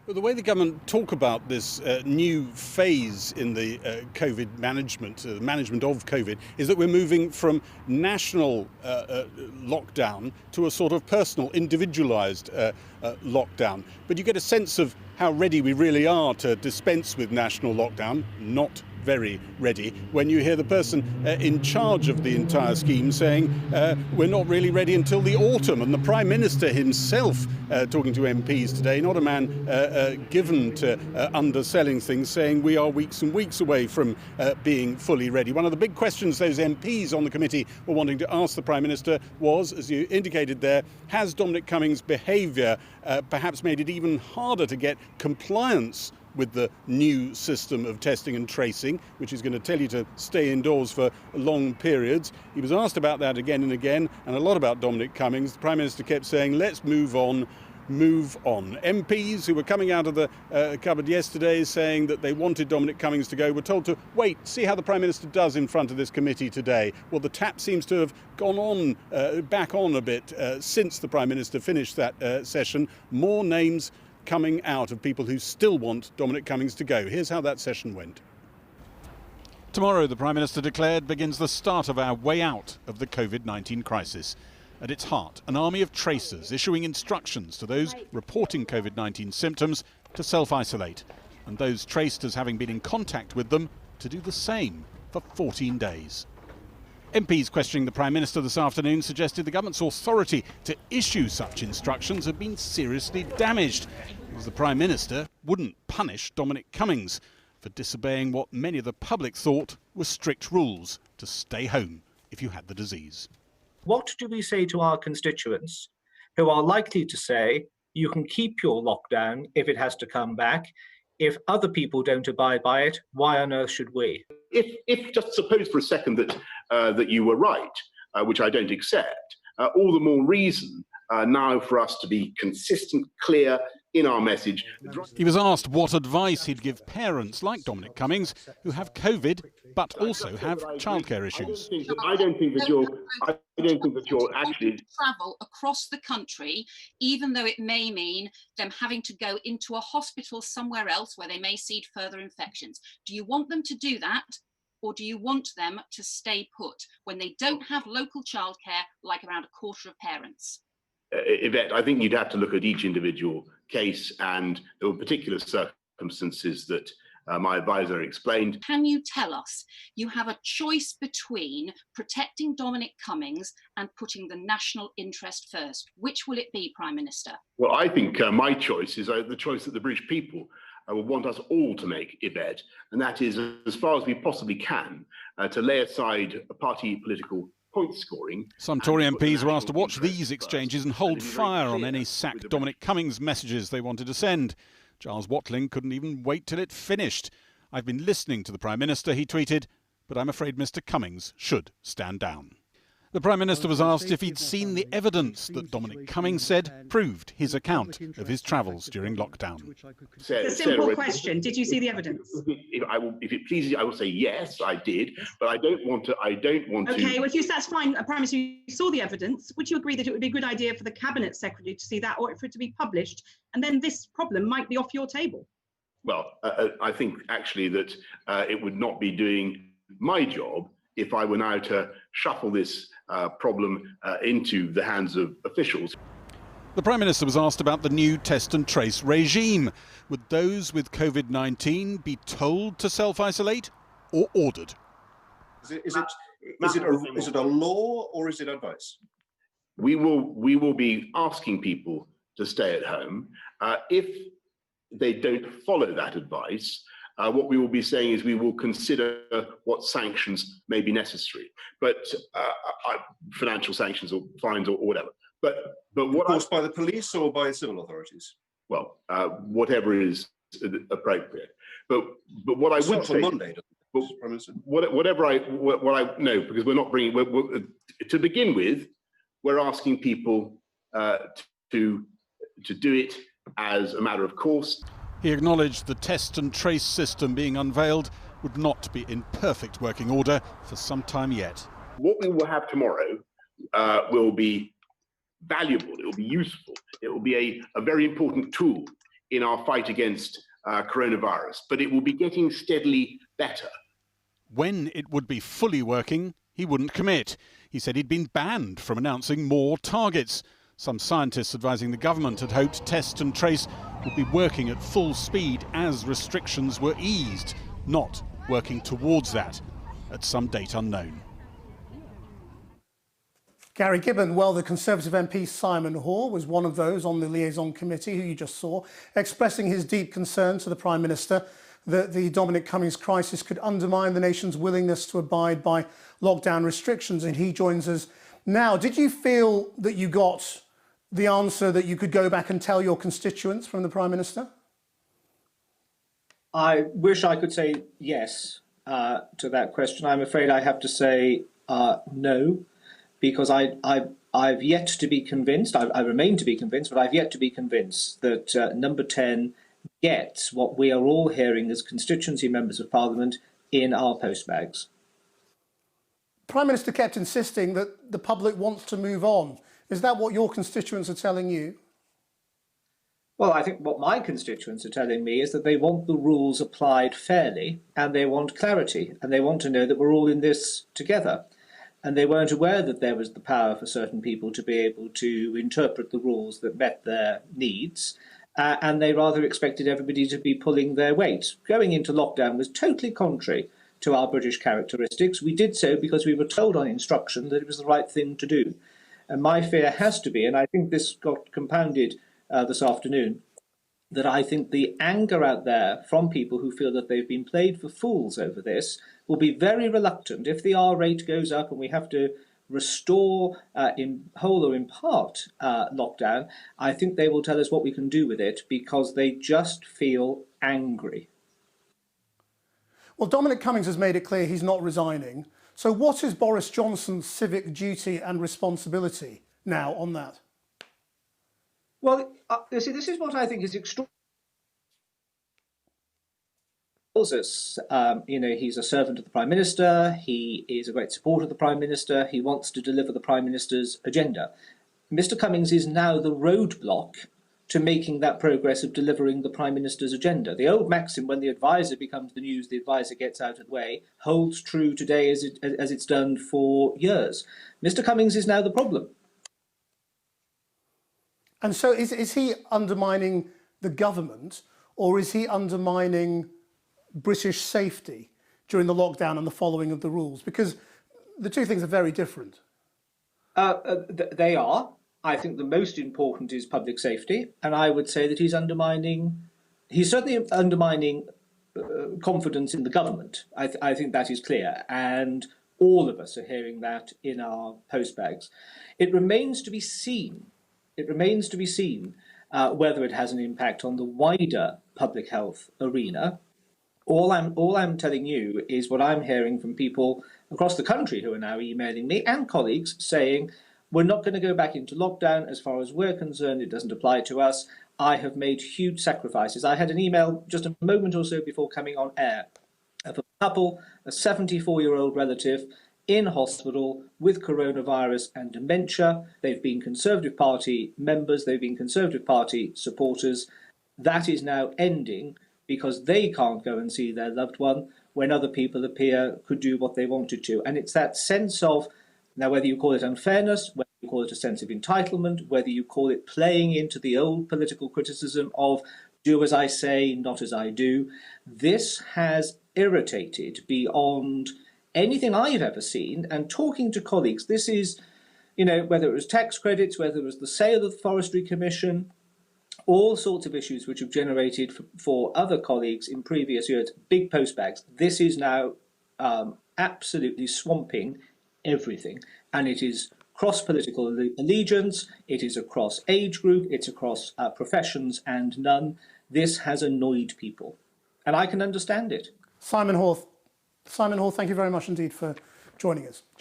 Well, the way the government talk about this new phase in the COVID management, management of COVID, is that we're moving from national lockdown to a sort of personal, individualised lockdown. But you get a sense of how ready we really are to dispense with national lockdown, not very ready, when you hear the person in charge of the entire scheme saying we're not really ready until the autumn, and the Prime Minister himself talking to MPs today, not a man given to underselling things, saying we are weeks and weeks away from being fully ready. One of the big questions those MPs on the committee were wanting to ask the Prime Minister was, as you indicated there, has Dominic Cummings' behaviour perhaps made it even harder to get compliance with the new system of testing and tracing, which is going to tell you to stay indoors for long periods. He was asked about that again and again, and a lot about Dominic Cummings. The Prime Minister kept saying, let's move on, move on. MPs who were coming out of the cupboard yesterday saying that they wanted Dominic Cummings to go were told to wait, see how the Prime Minister does in front of this committee today. Well, the tap seems to have gone on, back on a bit since the Prime Minister finished that session. More names coming out of people who still want Dominic Cummings to go. Here's how that session went. Tomorrow, the Prime Minister declared, begins the start of our way out of the COVID-19 crisis. At its heart, an army of tracers issuing instructions to those reporting COVID-19 symptoms to self-isolate, and those traced as having been in contact with them to do the same for 14 days. MPs questioning the Prime Minister this afternoon suggested the government's authority to issue such instructions had been seriously damaged, because the Prime Minister wouldn't punish Dominic Cummings for disobeying what many of the public thought were strict rules to stay home if you had the disease. What do we say to our constituents who are likely to say, you can keep your lockdown if it has to come back? If other people don't abide by it, why on earth should we? If just suppose for a second that you were right, which I don't accept, all the more reason now for us to be consistent, clear in our message. He was asked what advice he'd give parents like Dominic Cummings who have COVID but also have childcare issues. I don't think that you're actually travel across the country, even though it may mean them having to go into a hospital somewhere else where they may see further infections. Do you want them to do that, or do you want them to stay put when they don't have local childcare, like around a quarter of parents? Yvette, I think you'd have to look at each individual case, and there were particular circumstances that my advisor explained. Can you tell us you have a choice between protecting Dominic Cummings and putting the national interest first? Which will it be, Prime Minister? Well, I think my choice is the choice that the British people will want us all to make, Yvette, and that is, as far as we possibly can, to lay aside party political point scoring. Some Tory MPs were asked to watch these exchanges and hold fire on any sack Dominic Cummings messages they wanted to send. Giles Watling couldn't even wait till it finished. I've been listening to the Prime Minister, he tweeted, but I'm afraid Mr Cummings should stand down. The Prime Minister was asked if he'd seen the evidence that Dominic Cummings said proved his account of his travels during lockdown. The simple question, did you see the evidence? If it pleases you, I will say yes, I did, but I don't want to. Okay, well, if that's fine, I promise you saw the evidence. Would you agree that it would be a good idea for the Cabinet Secretary to see that, or for it to be published, and then this problem might be off your table? Well, I think actually that it would not be doing my job if I were now to shuffle this problem into the hands of officials. The Prime Minister was asked about the new test and trace regime. Would those with COVID-19 be told to self-isolate or ordered? Is it a law or is it advice? We will be asking people to stay at home. If they don't follow that advice, what we will be saying is we will consider what sanctions may be necessary, but financial sanctions or fines or whatever. But what, of course, by the police or by civil authorities? Well, whatever is appropriate. But what I would say, Monday, whatever I no, because we're not bringing. To begin with, we're asking people to do it as a matter of course. He acknowledged the test and trace system being unveiled would not be in perfect working order for some time yet. What we will have tomorrow will be valuable, it will be useful, it will be a very important tool in our fight against coronavirus, but it will be getting steadily better. When it would be fully working, he wouldn't commit. He said he'd been banned from announcing more targets. Some scientists advising the government had hoped Test and Trace would be working at full speed as restrictions were eased, not working towards that at some date unknown. Gary Gibbon, well, the Conservative MP Simon Hoare was one of those on the liaison committee who you just saw, expressing his deep concern to the Prime Minister that the Dominic Cummings crisis could undermine the nation's willingness to abide by lockdown restrictions, and he joins us now. Did you feel that you got the answer that you could go back and tell your constituents from the Prime Minister? I wish I could say yes to that question. I'm afraid I have to say no, because I've yet to be convinced, I remain to be convinced, but I've yet to be convinced that Number 10 gets what we are all hearing as constituency members of Parliament in our postbags. Prime Minister kept insisting that the public wants to move on. Is that what your constituents are telling you? Well, I think what my constituents are telling me is that they want the rules applied fairly, and they want clarity, and they want to know that we're all in this together. And they weren't aware that there was the power for certain people to be able to interpret the rules that met their needs, and they rather expected everybody to be pulling their weight. Going into lockdown was totally contrary to our British characteristics. We did so because we were told on instruction that it was the right thing to do. And my fear has to be, and I think this got compounded this afternoon, that I think the anger out there from people who feel that they've been played for fools over this will be very reluctant if the R rate goes up and we have to restore in whole or in part lockdown. I think they will tell us what we can do with it because they just feel angry. Well, Dominic Cummings has made it clear he's not resigning. So what is Boris Johnson's civic duty and responsibility now on that? Well, you see, this is what I think is extraordinary. He's a servant of the Prime Minister. He is a great supporter of the Prime Minister. He wants to deliver the Prime Minister's agenda. Mr Cummings is now the roadblock to making that progress of delivering the Prime Minister's agenda. The old maxim, when the advisor becomes the news, the advisor gets out of the way, holds true today as it's done for years. Mr Cummings is now the problem. And so is he undermining the government, or is he undermining British safety during the lockdown and the following of the rules? Because the two things are very different. They are. I think the most important is public safety, and I would say that he's certainly undermining confidence in the government. I think that is clear, and all of us are hearing that in our postbags. It remains to be seen. Whether it has an impact on the wider public health arena. All I'm telling you is what I'm hearing from people across the country who are now emailing me and colleagues saying, we're not going to go back into lockdown. As far as we're concerned, it doesn't apply to us. I have made huge sacrifices. I had an email just a moment or so before coming on air of a couple, a 74-year-old relative in hospital with coronavirus and dementia. They've been Conservative Party members, they've been Conservative Party supporters. That is now ending because they can't go and see their loved one when other people appear could do what they wanted to. And it's that sense of, now whether you call it unfairness, whether you call it a sense of entitlement, whether you call it playing into the old political criticism of do as I say, not as I do, this has irritated beyond anything I've ever seen. And talking to colleagues, this is, whether it was tax credits, whether it was the sale of the Forestry Commission, all sorts of issues which have generated for other colleagues in previous years big postbags. This is now absolutely swamping everything, and it is cross-political allegiance, it is across age group, it's across professions and none. This has annoyed people, and I can understand it. Simon Hoare, thank you very much indeed for joining us.